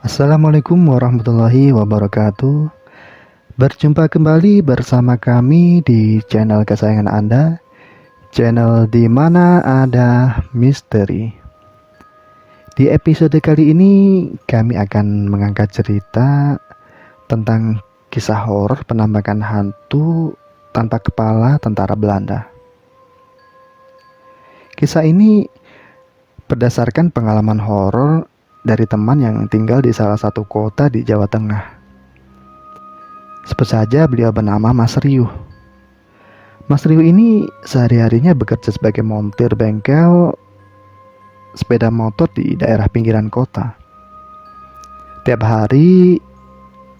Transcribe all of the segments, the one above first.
Assalamualaikum warahmatullahi wabarakatuh. Berjumpa kembali bersama kami di channel kesayangan Anda, channel di mana ada misteri. Di episode kali ini kami akan mengangkat cerita tentang kisah horor penampakan hantu tanpa kepala tentara Belanda. Kisah ini berdasarkan pengalaman horor dari teman yang tinggal di salah satu kota di Jawa Tengah. Sebut saja beliau bernama Mas Riuh. Mas Riuh ini sehari-harinya bekerja sebagai montir bengkel sepeda motor di daerah pinggiran kota. Tiap hari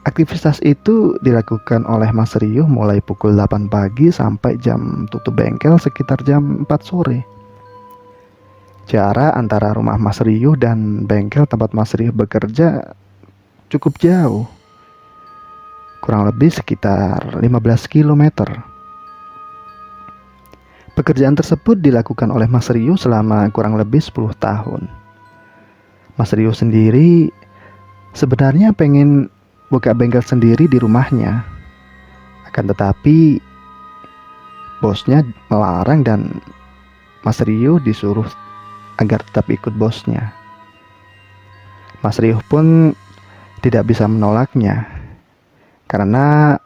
aktivitas itu dilakukan oleh Mas Riuh mulai pukul 8 pagi sampai jam tutup bengkel sekitar jam 4 sore. Jarak antara rumah Mas Riuh dan bengkel tempat Mas Riuh bekerja cukup jauh, kurang lebih sekitar 15 km. Pekerjaan tersebut dilakukan oleh Mas Riuh selama kurang lebih 10 tahun. Mas Riuh sendiri sebenarnya pengen buka bengkel sendiri di rumahnya. Akan tetapi bosnya melarang dan Mas Riuh disuruh agar tetap ikut bosnya. Mas Riuh pun tidak bisa menolaknya, karena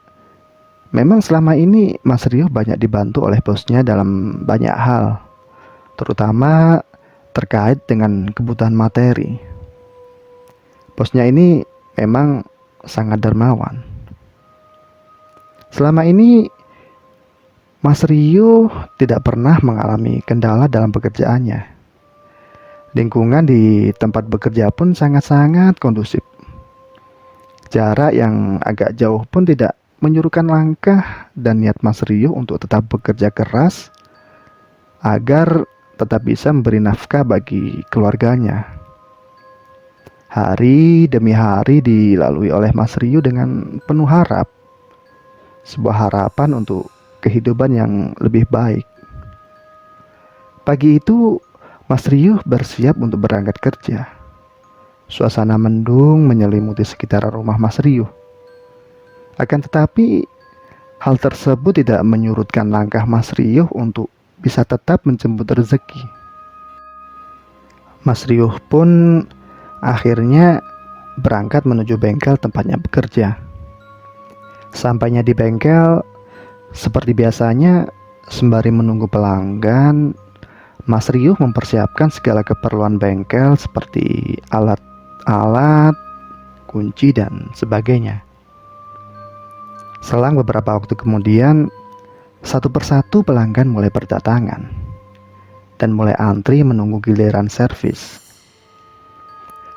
memang selama ini Mas Riuh banyak dibantu oleh bosnya dalam banyak hal, terutama terkait dengan kebutuhan materi. Bosnya ini memang sangat dermawan. Selama ini Mas Riuh tidak pernah mengalami kendala dalam pekerjaannya. Lingkungan di tempat bekerja pun sangat-sangat kondusif. Jarak yang agak jauh pun tidak menyuruhkan langkah dan niat Mas Riuh untuk tetap bekerja keras agar tetap bisa memberi nafkah bagi keluarganya. Hari demi hari dilalui oleh Mas Riuh dengan penuh harap. Sebuah harapan untuk kehidupan yang lebih baik. Pagi itu Mas Riuh bersiap untuk berangkat kerja. Suasana mendung menyelimuti sekitar rumah Mas Riuh. Akan tetapi, hal tersebut tidak menyurutkan langkah Mas Riuh untuk bisa tetap menjemput rezeki. Mas Riuh pun akhirnya berangkat menuju bengkel tempatnya bekerja. Sampainya di bengkel, seperti biasanya, sembari menunggu pelanggan, Mas Riuh mempersiapkan segala keperluan bengkel seperti alat-alat, kunci, dan sebagainya. Selang beberapa waktu kemudian, satu persatu pelanggan mulai berdatangan dan mulai antri menunggu giliran servis.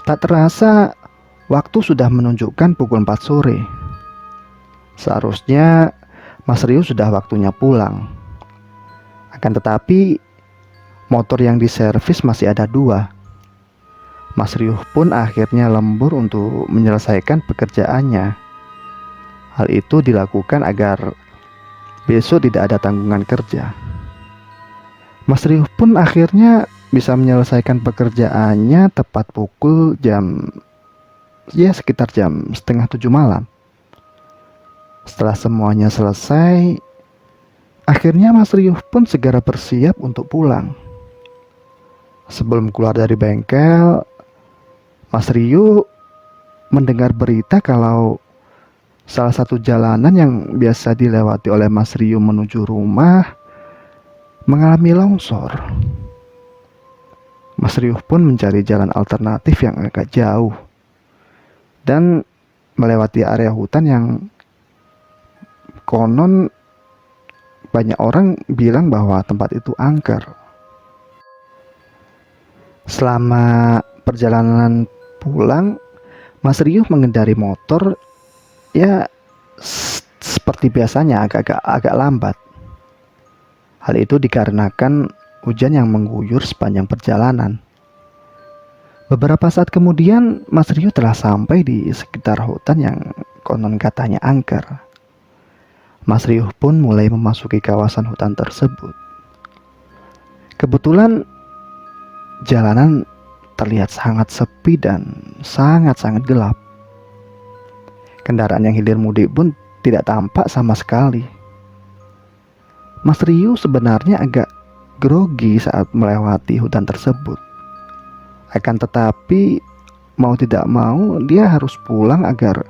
Tak terasa, waktu sudah menunjukkan pukul 4 sore. Seharusnya Mas Riuh sudah waktunya pulang. Akan tetapi, motor yang diservis masih ada 2. Mas Riuh pun akhirnya lembur untuk menyelesaikan pekerjaannya. Hal itu dilakukan agar besok tidak ada tanggungan kerja. Mas Riuh pun akhirnya bisa menyelesaikan pekerjaannya tepat pukul sekitar jam setengah 7 malam. Setelah semuanya selesai, akhirnya Mas Riuh pun segera bersiap untuk pulang. Sebelum keluar dari bengkel, Mas Riuh mendengar berita kalau salah satu jalanan yang biasa dilewati oleh Mas Riuh menuju rumah mengalami longsor. Mas Riuh pun mencari jalan alternatif yang agak jauh dan melewati area hutan yang konon banyak orang bilang bahwa tempat itu angker. Selama perjalanan pulang, Mas Riuh mengendari motor seperti biasanya agak lambat. Hal itu dikarenakan hujan yang mengguyur sepanjang perjalanan. Beberapa saat kemudian, Mas Riuh telah sampai di sekitar hutan yang konon katanya angker. Mas Riuh pun mulai memasuki kawasan hutan tersebut. Kebetulan jalanan terlihat sangat sepi dan sangat-sangat gelap. Kendaraan yang hilir mudik pun tidak tampak sama sekali. Mas Rio sebenarnya agak grogi saat melewati hutan tersebut. Akan tetapi, mau tidak mau dia harus pulang agar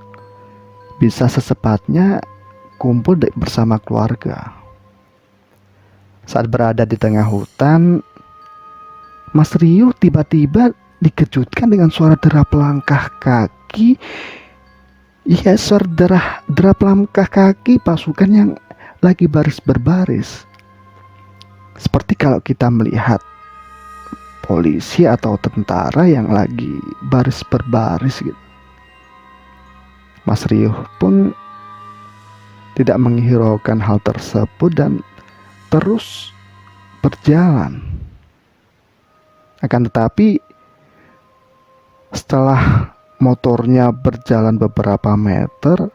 bisa secepatnya kumpul bersama keluarga. Saat berada di tengah hutan, Mas Rio tiba-tiba dikejutkan dengan suara derap langkah kaki. Iya, suara derap langkah kaki pasukan yang lagi baris berbaris. Seperti kalau kita melihat polisi atau tentara yang lagi baris berbaris gitu. Mas Rio pun tidak menghiraukan hal tersebut dan terus berjalan. Akan tetapi setelah motornya berjalan beberapa meter,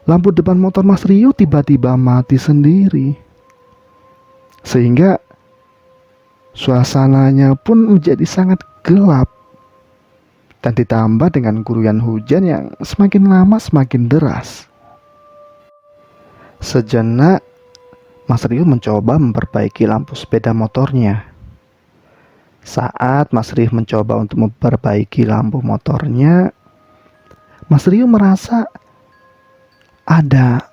lampu depan motor Mas Rio tiba-tiba mati sendiri. Sehingga suasananya pun menjadi sangat gelap. Dan ditambah dengan guyuran hujan yang semakin lama semakin deras. Sejenak Mas Rio mencoba memperbaiki lampu sepeda motornya. Saat Mas Rio mencoba untuk memperbaiki lampu motornya, Mas Rio merasa ada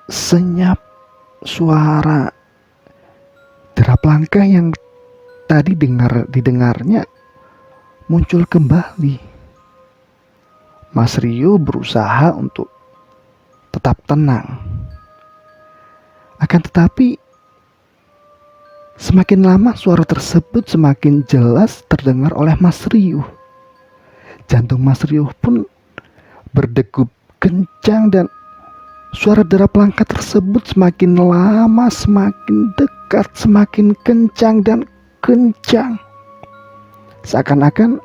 senyap suara derap langkah yang tadi didengarnya muncul kembali. Mas Rio berusaha untuk tetap tenang. Akan tetapi semakin lama suara tersebut semakin jelas terdengar oleh Mas Rio. Jantung Mas Rio pun berdegup kencang dan suara derap langkah tersebut semakin lama semakin dekat, semakin kencang dan kencang. Seakan-akan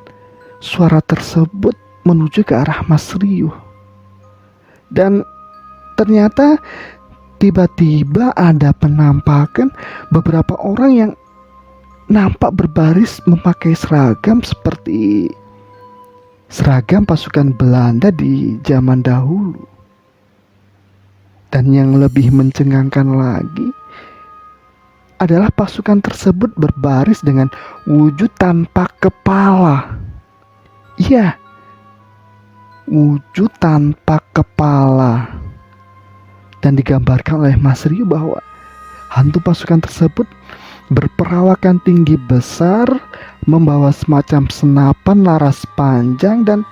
suara tersebut menuju ke arah Mas Rio. Dan ternyata tiba-tiba ada penampakan beberapa orang yang nampak berbaris memakai seragam seperti seragam pasukan Belanda di zaman dahulu. Dan yang lebih mencengangkan lagi adalah pasukan tersebut berbaris dengan wujud tanpa kepala. Iya, wujud tanpa kepala. Dan digambarkan oleh Mas Rio bahwa hantu pasukan tersebut berperawakan tinggi besar, membawa semacam senapan laras panjang dan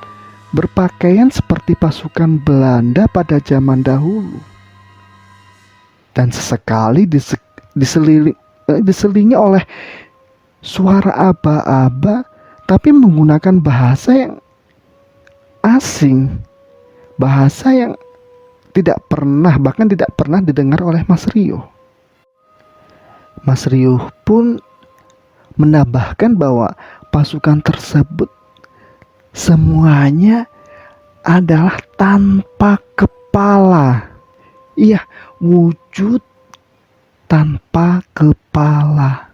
berpakaian seperti pasukan Belanda pada zaman dahulu. Dan sesekali diselingi oleh suara aba-aba, tapi menggunakan bahasa yang asing, bahasa yang bahkan tidak pernah didengar oleh Mas Rio. Mas Rio pun menambahkan bahwa pasukan tersebut semuanya adalah tanpa kepala. Iya, wujud tanpa kepala.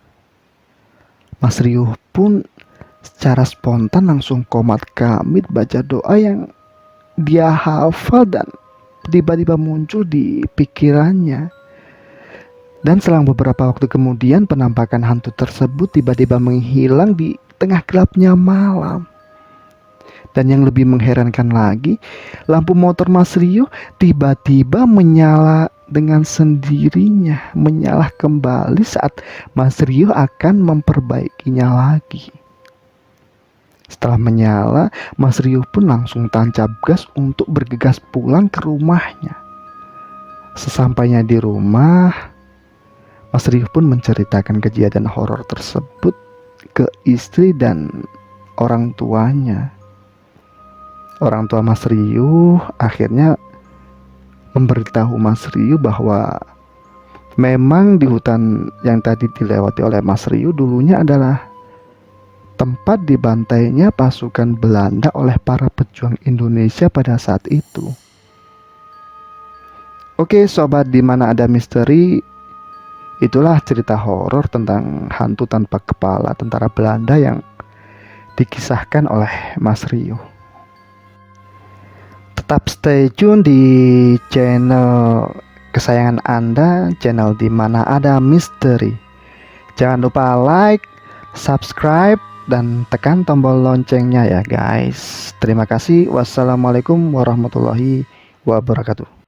Mas Rio pun secara spontan langsung qomat kamit baca doa yang dia hafal dan tiba-tiba muncul di pikirannya. Dan selang beberapa waktu kemudian penampakan hantu tersebut tiba-tiba menghilang di tengah gelapnya malam. Dan yang lebih mengherankan lagi, lampu motor Mas Rio tiba-tiba menyala dengan sendirinya, menyala kembali saat Mas Rio akan memperbaikinya lagi. Setelah menyala, Mas Rio pun langsung tancap gas untuk bergegas pulang ke rumahnya. Sesampainya di rumah, Mas Rio pun menceritakan kejadian horor tersebut ke istri dan orang tuanya. Orang tua Mas Rio akhirnya memberitahu Mas Rio bahwa memang di hutan yang tadi dilewati oleh Mas Rio dulunya adalah tempat dibantainya pasukan Belanda oleh para pejuang Indonesia pada saat itu. Oke sobat, di mana ada misteri, itulah cerita horor tentang hantu tanpa kepala tentara Belanda yang dikisahkan oleh Mas Rio. Tetap stay tune di channel kesayangan Anda, channel di mana ada misteri. Jangan lupa like, subscribe, dan tekan tombol loncengnya ya guys. Terima kasih. Wassalamualaikum warahmatullahi wabarakatuh.